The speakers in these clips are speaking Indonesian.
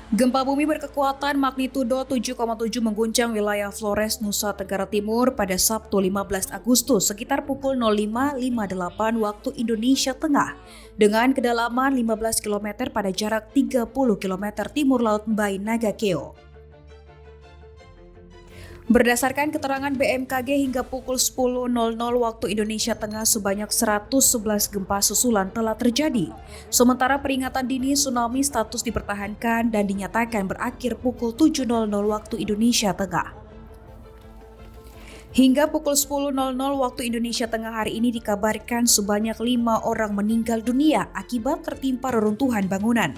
Gempa bumi berkekuatan magnitudo 7,7 mengguncang wilayah Flores, Nusa Tenggara Timur pada Sabtu 15 Agustus sekitar pukul 05.58 waktu Indonesia Tengah dengan kedalaman 15 km pada jarak 30 km timur laut Mbai Nagakeo. Berdasarkan keterangan BMKG hingga pukul 10.00 waktu Indonesia Tengah sebanyak 111 gempa susulan telah terjadi. Sementara peringatan dini tsunami status dipertahankan dan dinyatakan berakhir pukul 7.00 waktu Indonesia Tengah. Hingga pukul 10.00 waktu Indonesia Tengah hari ini dikabarkan sebanyak 5 orang meninggal dunia akibat tertimpa reruntuhan bangunan.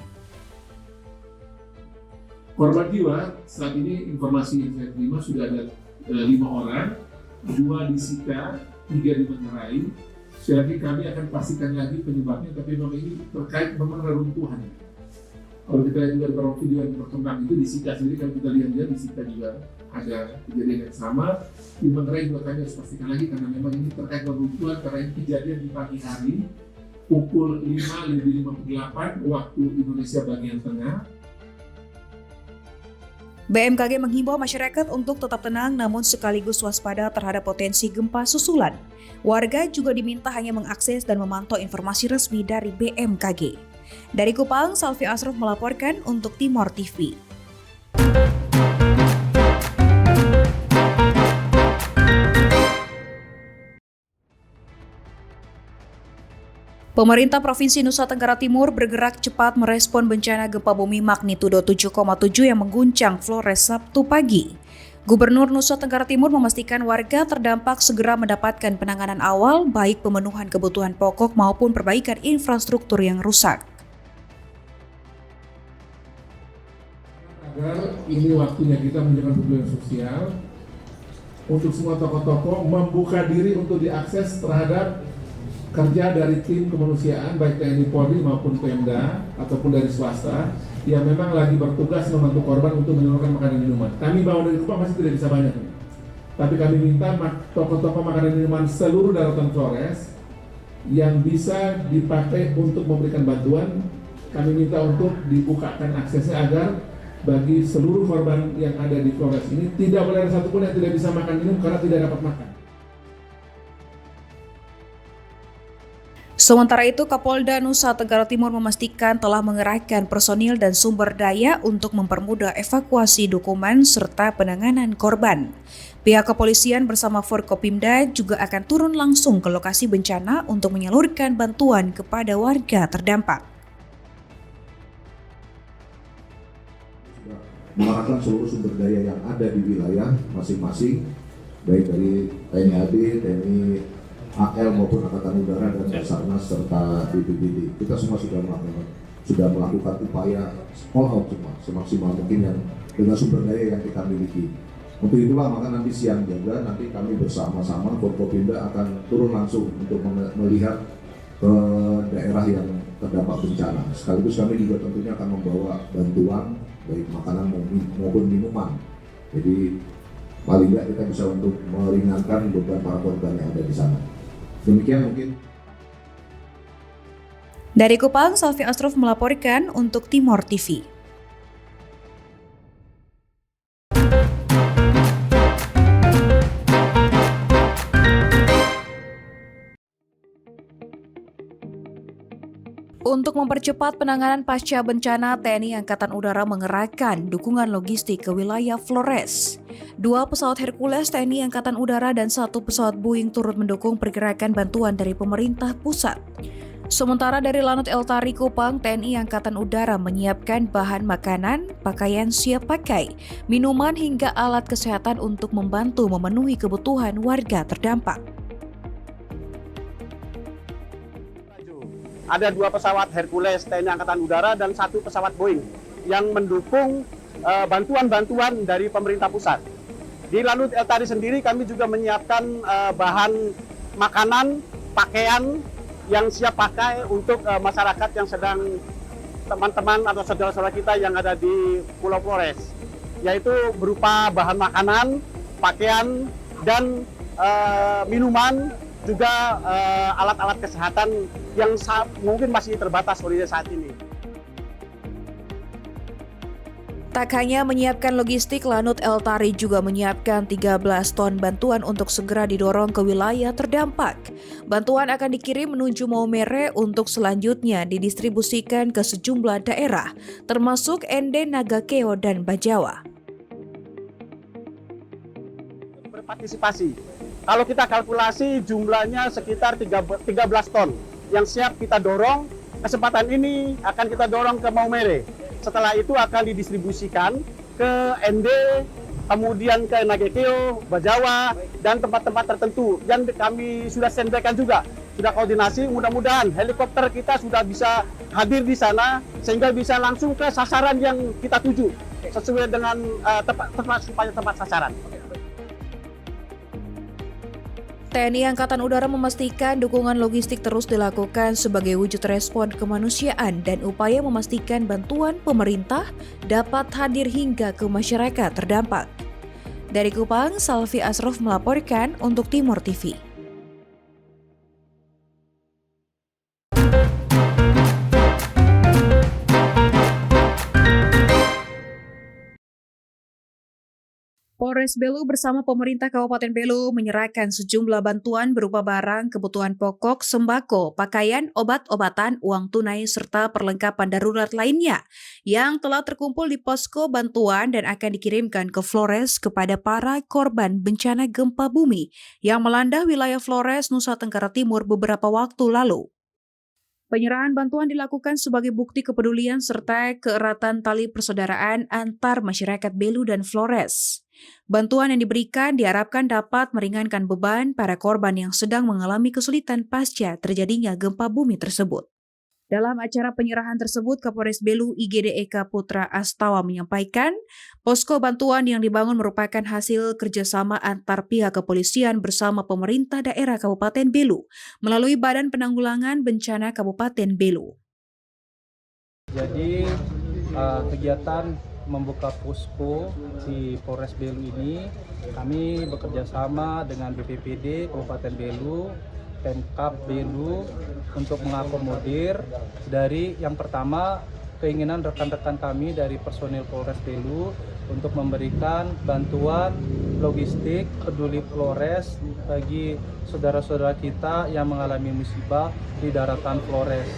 Korban jiwa saat ini informasi yang saya terima sudah ada 5 orang, 2 disita, 3 dimengerai. Jadi kami akan pastikan lagi penyebabnya, tapi memang ini terkait memang reruntuhan. Kalau kita lihat juga beberapa video yang berkembang itu disita sendiri, kalau kita lihat disita juga ada kejadian yang sama. Dimengerai juga kami harus pastikan lagi karena memang ini terkait reruntuhan karena ini kejadian di pagi hari pukul 5.58 waktu Indonesia bagian tengah. BMKG menghimbau masyarakat untuk tetap tenang namun sekaligus waspada terhadap potensi gempa susulan. Warga juga diminta hanya mengakses dan memantau informasi resmi dari BMKG. Dari Kupang, Salvi Asruf melaporkan untuk Timor TV. Pemerintah Provinsi Nusa Tenggara Timur bergerak cepat merespon bencana gempa bumi magnitudo 7,7 yang mengguncang Flores Sabtu pagi. Gubernur Nusa Tenggara Timur memastikan warga terdampak segera mendapatkan penanganan awal baik pemenuhan kebutuhan pokok maupun perbaikan infrastruktur yang rusak. Agar ini waktunya kita menjalankan hubungan sosial untuk semua tokoh-tokoh membuka diri untuk diakses terhadap kerja dari tim kemanusiaan baik TNI Polri maupun Pemda ataupun dari swasta yang memang lagi bertugas membantu korban untuk menyalurkan makanan minuman. Kami bawa dari Kupang masih tidak bisa banyak, tapi kami minta tokoh-tokoh makanan minuman seluruh daratan Flores yang bisa dipakai untuk memberikan bantuan. Kami minta untuk dibukakan aksesnya agar bagi seluruh korban yang ada di Flores ini tidak boleh ada satupun yang tidak bisa makan minum karena tidak dapat makan. Sementara itu, Kapolda Nusa Tenggara Timur memastikan telah mengerahkan personil dan sumber daya untuk mempermudah evakuasi dokumen serta penanganan korban. Pihak kepolisian bersama Forkopimda juga akan turun langsung ke lokasi bencana untuk menyalurkan bantuan kepada warga terdampak. Mengarahkan seluruh sumber daya yang ada di wilayah masing-masing, baik dari TNI AD, TNI AL maupun Angkatan Udara dan Basarnas serta BPBD. Kita semua sudah melakukan upaya all out semua semaksimal mungkin yang dengan sumber daya yang kita miliki. Untuk itulah maka nanti siang juga nanti kami bersama-sama Forkopimda akan turun langsung untuk melihat ke daerah yang terdampak bencana. Sekaligus kami juga tentunya akan membawa bantuan baik makanan maupun minuman. Jadi paling tidak kita bisa untuk meringankan beban para korban yang ada di sana. Demikian mungkin. Dari Kupang, Salvi Asruf melaporkan untuk Timor TV. Untuk mempercepat penanganan pasca bencana, TNI Angkatan Udara mengerahkan dukungan logistik ke wilayah Flores. 2 pesawat Hercules TNI Angkatan Udara dan 1 pesawat Boeing turut mendukung pergerakan bantuan dari pemerintah pusat. Sementara dari Lanut El Tari Kupang, TNI Angkatan Udara menyiapkan bahan makanan, pakaian siap pakai, minuman hingga alat kesehatan untuk membantu memenuhi kebutuhan warga terdampak. Ada 2 pesawat Hercules TNI Angkatan Udara dan 1 pesawat Boeing yang mendukung bantuan-bantuan dari pemerintah pusat. Di Lanut El Tari sendiri kami juga menyiapkan bahan makanan, pakaian yang siap pakai untuk masyarakat yang sedang teman-teman atau saudara-saudara kita yang ada di Pulau Flores, yaitu berupa bahan makanan, pakaian, dan minuman, juga alat-alat kesehatan yang mungkin masih terbatas kondisi saat ini. Tak hanya menyiapkan logistik, Lanut Eltari juga menyiapkan 13 ton bantuan untuk segera didorong ke wilayah terdampak. Bantuan akan dikirim menuju Maumere untuk selanjutnya didistribusikan ke sejumlah daerah, termasuk Ende, Nagakeo, dan Bajawa. Berpartisipasi. Kalau kita kalkulasi jumlahnya sekitar 13 ton yang siap kita dorong. Kesempatan ini akan kita dorong ke Maumere. Setelah itu akan didistribusikan ke ND, kemudian ke Nagakeo, Bajawa, dan tempat-tempat tertentu yang kami sudah standby-kan juga. Sudah koordinasi, mudah-mudahan helikopter kita sudah bisa hadir di sana sehingga bisa langsung ke sasaran yang kita tuju sesuai dengan tempat sasaran. TNI Angkatan Udara memastikan dukungan logistik terus dilakukan sebagai wujud respon kemanusiaan dan upaya memastikan bantuan pemerintah dapat hadir hingga ke masyarakat terdampak. Dari Kupang, Salvi Asrof melaporkan untuk Timur TV. Polres Belu bersama pemerintah Kabupaten Belu menyerahkan sejumlah bantuan berupa barang kebutuhan pokok, sembako, pakaian, obat-obatan, uang tunai, serta perlengkapan darurat lainnya yang telah terkumpul di posko bantuan dan akan dikirimkan ke Flores kepada para korban bencana gempa bumi yang melanda wilayah Flores, Nusa Tenggara Timur beberapa waktu lalu. Penyerahan bantuan dilakukan sebagai bukti kepedulian serta keeratan tali persaudaraan antar masyarakat Belu dan Flores. Bantuan yang diberikan diharapkan dapat meringankan beban para korban yang sedang mengalami kesulitan pasca terjadinya gempa bumi tersebut. Dalam acara penyerahan tersebut, Kapolres Belu IGD Eka Putra Astawa menyampaikan, posko bantuan yang dibangun merupakan hasil kerjasama antar pihak kepolisian bersama pemerintah daerah Kabupaten Belu melalui Badan Penanggulangan Bencana Kabupaten Belu. Jadi kegiatan membuka posko di Polres Belu ini, kami bekerja sama dengan BPPD Kabupaten Belu, Pemkab Belu untuk mengakomodir dari yang pertama keinginan rekan-rekan kami dari personil Polres Belu untuk memberikan bantuan logistik peduli Flores bagi saudara-saudara kita yang mengalami musibah di daratan Flores.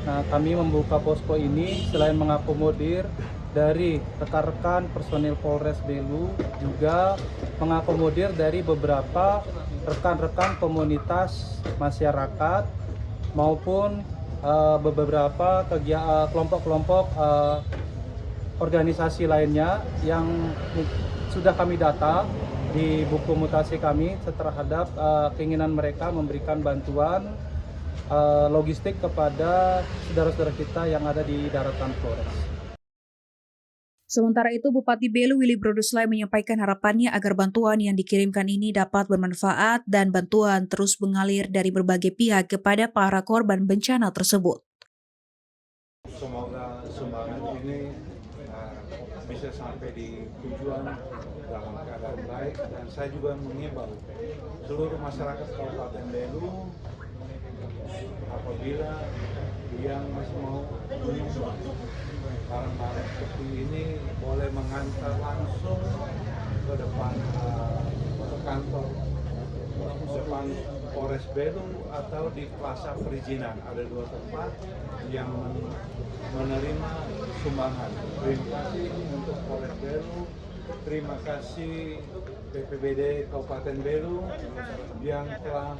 Nah, kami membuka posko ini selain mengakomodir dari rekan-rekan personil Polres Belu, juga mengakomodir dari beberapa rekan-rekan komunitas masyarakat maupun beberapa kelompok-kelompok organisasi lainnya yang sudah kami data di buku mutasi kami terhadap keinginan mereka memberikan bantuan logistik kepada saudara-saudara kita yang ada di daratan Flores. Sementara itu, Bupati Belu Willy Broduslay menyampaikan harapannya agar bantuan yang dikirimkan ini dapat bermanfaat dan bantuan terus mengalir dari berbagai pihak kepada para korban bencana tersebut. Semoga sumbangan ini bisa sampai di tujuan dalam keadaan baik, dan saya juga mengimbau seluruh masyarakat Kabupaten Belu apabila yang masih mau menyumbang barang-barang seperti ini boleh mengantar langsung ke depan kantor depan Polres Belu atau di Plaza Perizinan. Ada 2 tempat yang menerima sumbangan. Terima kasih untuk Polres Belu, terima kasih BPBD Kabupaten Belu yang telah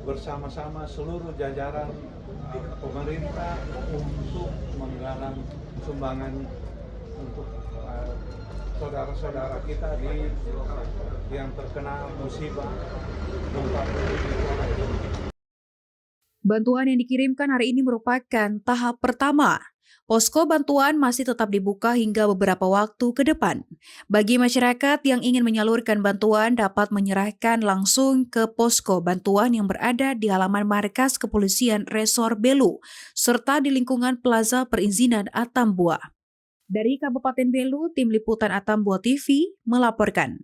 bersama-sama seluruh jajaran pemerintah untuk menggalang sumbangan untuk saudara-saudara kita yang terkena musibah gempa bumi. Bantuan yang dikirimkan hari ini merupakan tahap pertama. Posko bantuan masih tetap dibuka hingga beberapa waktu ke depan. Bagi masyarakat yang ingin menyalurkan bantuan dapat menyerahkan langsung ke posko bantuan yang berada di halaman markas kepolisian Resor Belu, serta di lingkungan Plaza Perizinan Atambua. Dari Kabupaten Belu, Tim Liputan Atambua TV melaporkan.